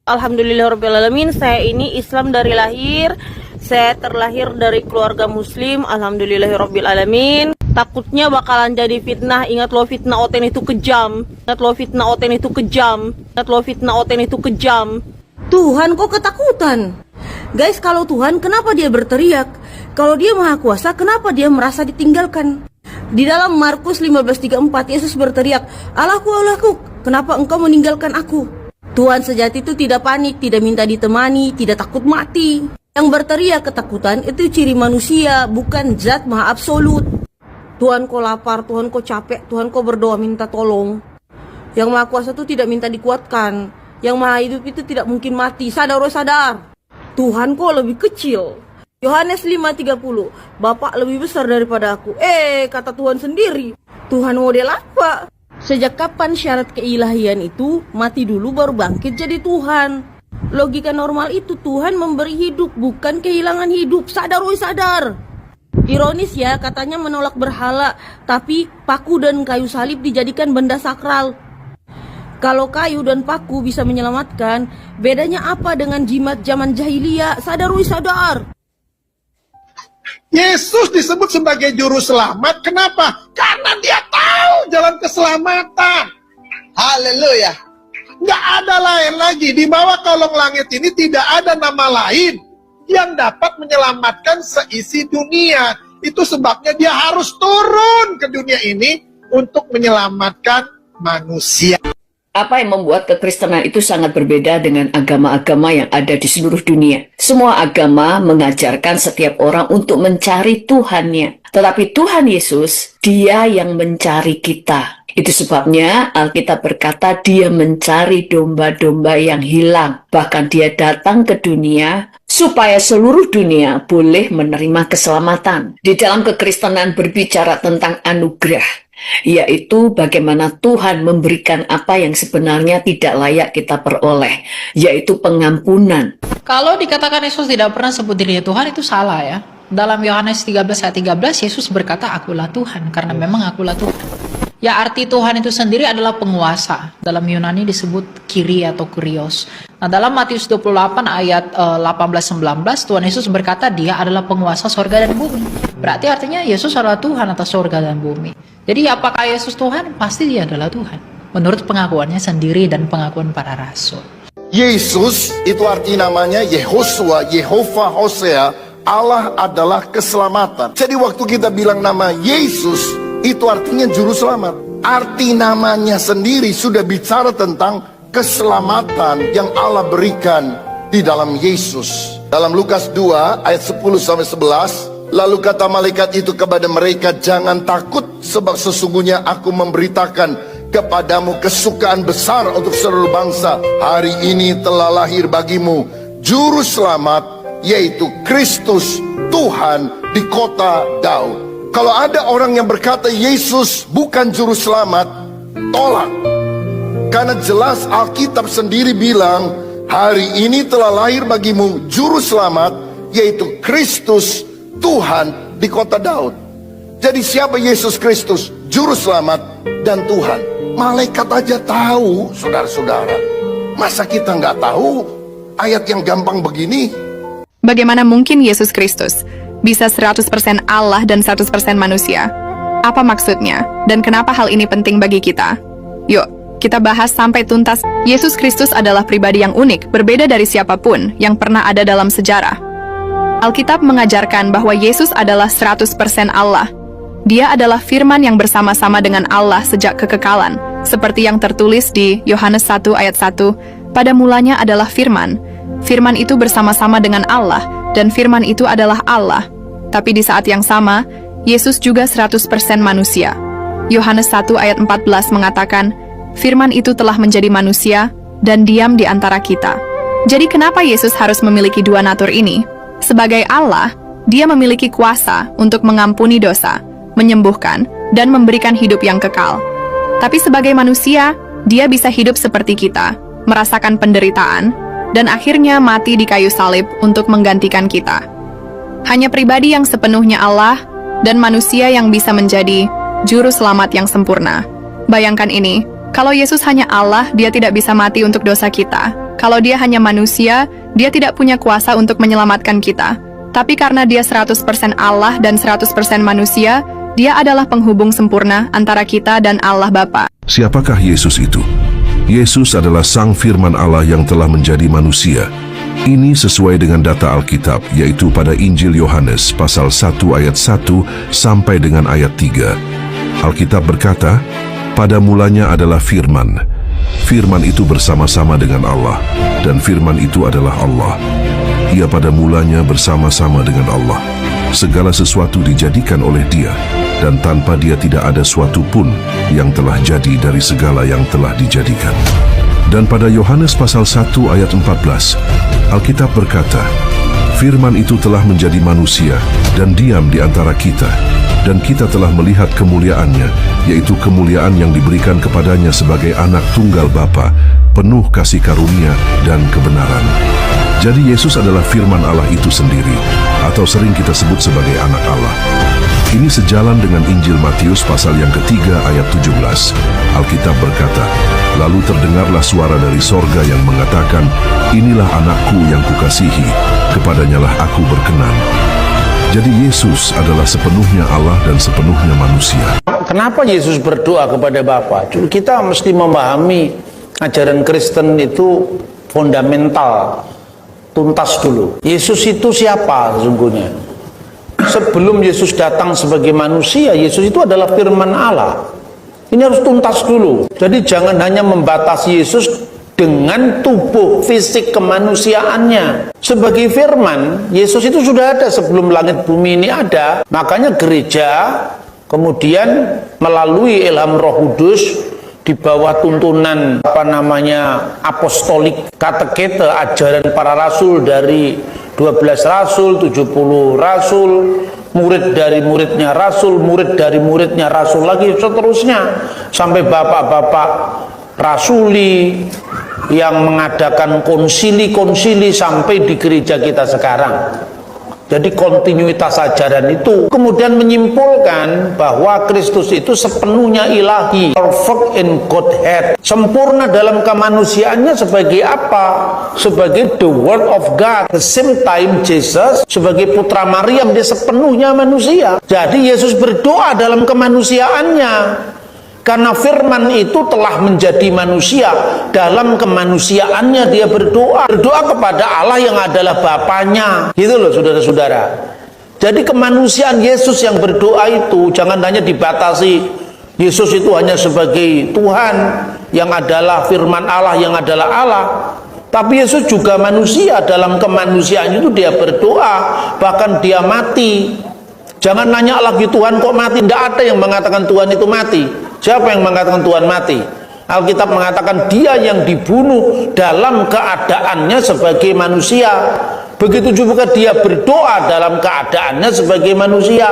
Alhamdulillahirrabbilalamin, saya ini Islam dari lahir. Saya terlahir dari keluarga muslim. Alhamdulillahirrabbilalamin. Takutnya bakalan jadi fitnah. Ingat lo, fitnah Oten itu kejam. Ingat lo, fitnah Oten itu kejam. Ingat lo, fitnah Oten itu kejam. Tuhan kok ketakutan? Guys, kalau Tuhan kenapa dia berteriak? Kalau dia maha kuasa, kenapa dia merasa ditinggalkan? Di dalam Markus 15:34 Yesus berteriak, Allahku, Allahku, kenapa engkau meninggalkan aku? Tuhan sejati itu tidak panik, tidak minta ditemani, tidak takut mati. Yang berteriak ketakutan itu ciri manusia, bukan zat maha absolut. Tuhan kau lapar, Tuhan kau capek, Tuhan kau berdoa minta tolong. Yang maha kuasa itu tidak minta dikuatkan. Yang maha hidup itu tidak mungkin mati. Sadar, sadar. Tuhan kau lebih kecil. Yohanes 5:30, Bapak lebih besar daripada aku. Kata Tuhan sendiri. Tuhan model apa? Sejak kapan syarat keilahian itu mati dulu baru bangkit jadi Tuhan? Logika normal itu Tuhan memberi hidup, bukan kehilangan hidup. Sadar, sadar. Ironis ya, katanya menolak berhala, tapi paku dan kayu salib dijadikan benda sakral. Kalau kayu dan paku bisa menyelamatkan, bedanya apa dengan jimat zaman jahiliyah? Sadar, sadar. Yesus disebut sebagai juru selamat. Kenapa? Karena dia tahu jalan keselamatan. Haleluya. Nggak ada lain lagi. Di bawah kolong langit ini tidak ada nama lain yang dapat menyelamatkan seisi dunia. Itu sebabnya dia harus turun ke dunia ini untuk menyelamatkan manusia. Apa yang membuat kekristenan itu sangat berbeda dengan agama-agama yang ada di seluruh dunia? Semua agama mengajarkan setiap orang untuk mencari Tuhannya. Tetapi Tuhan Yesus, Dia yang mencari kita. Itu sebabnya Alkitab berkata Dia mencari domba-domba yang hilang. Bahkan Dia datang ke dunia supaya seluruh dunia boleh menerima keselamatan. Di dalam kekristenan berbicara tentang anugerah, yaitu bagaimana Tuhan memberikan apa yang sebenarnya tidak layak kita peroleh, yaitu pengampunan. Kalau dikatakan Yesus tidak pernah sebut dirinya Tuhan, itu salah ya. Dalam Yohanes 13 ayat 13, Yesus berkata, akulah Tuhan, karena memang akulah Tuhan. Ya, arti Tuhan itu sendiri adalah penguasa. Dalam Yunani disebut Kyrie atau Kyrios. Nah, dalam Matius 28 ayat 18-19, Tuhan Yesus berkata dia adalah penguasa sorga dan bumi. Berarti artinya Yesus adalah Tuhan atas sorga dan bumi. Jadi apakah Yesus Tuhan? Pasti dia adalah Tuhan. Menurut pengakuannya sendiri dan pengakuan para rasul. Yesus itu arti namanya Yehosua, Yehova Hosea, Allah adalah keselamatan. Jadi waktu kita bilang nama Yesus, itu artinya juru selamat. Arti namanya sendiri sudah bicara tentang keselamatan yang Allah berikan di dalam Yesus. Dalam Lukas 2 ayat 10-11, lalu kata malaikat itu kepada mereka, jangan takut, sebab sesungguhnya aku memberitakan kepadamu kesukaan besar untuk seluruh bangsa. Hari ini telah lahir bagimu juru selamat, yaitu Kristus Tuhan di kota Daud. Kalau ada orang yang berkata Yesus bukan juru selamat, tolak. Karena jelas Alkitab sendiri bilang, hari ini telah lahir bagimu juru selamat, yaitu Kristus Tuhan di kota Daud. Jadi siapa Yesus Kristus? Juru selamat dan Tuhan. Malaikat aja tahu, saudara-saudara. Masa kita nggak tahu ayat yang gampang begini? Bagaimana mungkin Yesus Kristus bisa 100% Allah dan 100% manusia? Apa maksudnya? Dan kenapa hal ini penting bagi kita? Yuk, kita bahas sampai tuntas. Yesus Kristus adalah pribadi yang unik, berbeda dari siapapun yang pernah ada dalam sejarah. Alkitab mengajarkan bahwa Yesus adalah 100% Allah. Dia adalah firman yang bersama-sama dengan Allah sejak kekekalan, seperti yang tertulis di Yohanes 1 ayat 1, pada mulanya adalah firman. Firman itu bersama-sama dengan Allah, dan firman itu adalah Allah. Tapi di saat yang sama, Yesus juga 100% manusia. Yohanes 1 ayat 14 mengatakan, firman itu telah menjadi manusia dan diam di antara kita. Jadi kenapa Yesus harus memiliki dua natur ini? Sebagai Allah, dia memiliki kuasa untuk mengampuni dosa, menyembuhkan, dan memberikan hidup yang kekal. Tapi sebagai manusia, dia bisa hidup seperti kita, merasakan penderitaan, dan akhirnya mati di kayu salib untuk menggantikan kita. Hanya pribadi yang sepenuhnya Allah dan manusia yang bisa menjadi juru selamat yang sempurna. Bayangkan ini, kalau Yesus hanya Allah, dia tidak bisa mati untuk dosa kita. Kalau dia hanya manusia, dia tidak punya kuasa untuk menyelamatkan kita. Tapi karena dia 100% Allah dan 100% manusia, dia adalah penghubung sempurna antara kita dan Allah Bapa. Siapakah Yesus itu? Yesus adalah Sang Firman Allah yang telah menjadi manusia. Ini sesuai dengan data Alkitab, yaitu pada Injil Yohanes pasal 1 ayat 1 sampai dengan ayat 3. Alkitab berkata, pada mulanya adalah Firman. Firman itu bersama-sama dengan Allah, dan Firman itu adalah Allah. Ia pada mulanya bersama-sama dengan Allah. Segala sesuatu dijadikan oleh Dia, dan tanpa Dia tidak ada suatu pun yang telah jadi dari segala yang telah dijadikan. Dan pada Yohanes pasal 1 ayat 14, Alkitab berkata, Firman itu telah menjadi manusia dan diam di antara kita, dan kita telah melihat kemuliaannya, yaitu kemuliaan yang diberikan kepadanya sebagai anak tunggal Bapa, penuh kasih karunia dan kebenaran. Jadi Yesus adalah Firman Allah itu sendiri, atau sering kita sebut sebagai anak Allah. Ini sejalan dengan Injil Matius pasal yang ketiga ayat 17. Alkitab berkata, lalu terdengarlah suara dari sorga yang mengatakan, inilah anakku yang kukasihi, kepadanyalah aku berkenan. Jadi Yesus adalah sepenuhnya Allah dan sepenuhnya manusia. Kenapa Yesus berdoa kepada Bapa? Kita mesti memahami ajaran Kristen itu fundamental, tuntas dulu. Yesus itu siapa sesungguhnya? Sebelum Yesus datang sebagai manusia, Yesus itu adalah Firman Allah. Ini harus tuntas dulu. Jadi jangan hanya membatasi Yesus dengan tubuh fisik kemanusiaannya. Sebagai firman, Yesus itu sudah ada sebelum langit bumi ini ada. Makanya gereja kemudian melalui ilham Roh Kudus di bawah tuntunan apostolik katekete, ajaran para rasul dari 12 rasul, 70 rasul, murid dari muridnya rasul, murid dari muridnya rasul lagi, seterusnya sampai bapak-bapak rasuli yang mengadakan konsili-konsili sampai di gereja kita sekarang. Jadi kontinuitas ajaran itu kemudian menyimpulkan bahwa Kristus itu sepenuhnya ilahi, perfect in Godhead, sempurna dalam kemanusiaannya. Sebagai apa? Sebagai the Word of God. At the same time Jesus sebagai putra Maryam, dia sepenuhnya manusia. Jadi Yesus berdoa dalam kemanusiaannya. Karena firman itu telah menjadi manusia, dalam kemanusiaannya dia berdoa kepada Allah yang adalah Bapanya. Gitu loh saudara-saudara. Jadi kemanusiaan Yesus yang berdoa itu jangan hanya dibatasi Yesus itu hanya sebagai Tuhan yang adalah firman Allah yang adalah Allah. Tapi Yesus juga manusia, dalam kemanusiaan itu dia berdoa, bahkan dia mati. Jangan nanya lagi Tuhan kok mati. Tidak ada yang mengatakan Tuhan itu mati. Siapa yang mengatakan Tuhan mati? Alkitab mengatakan dia yang dibunuh dalam keadaannya sebagai manusia. Begitu juga dia berdoa dalam keadaannya sebagai manusia.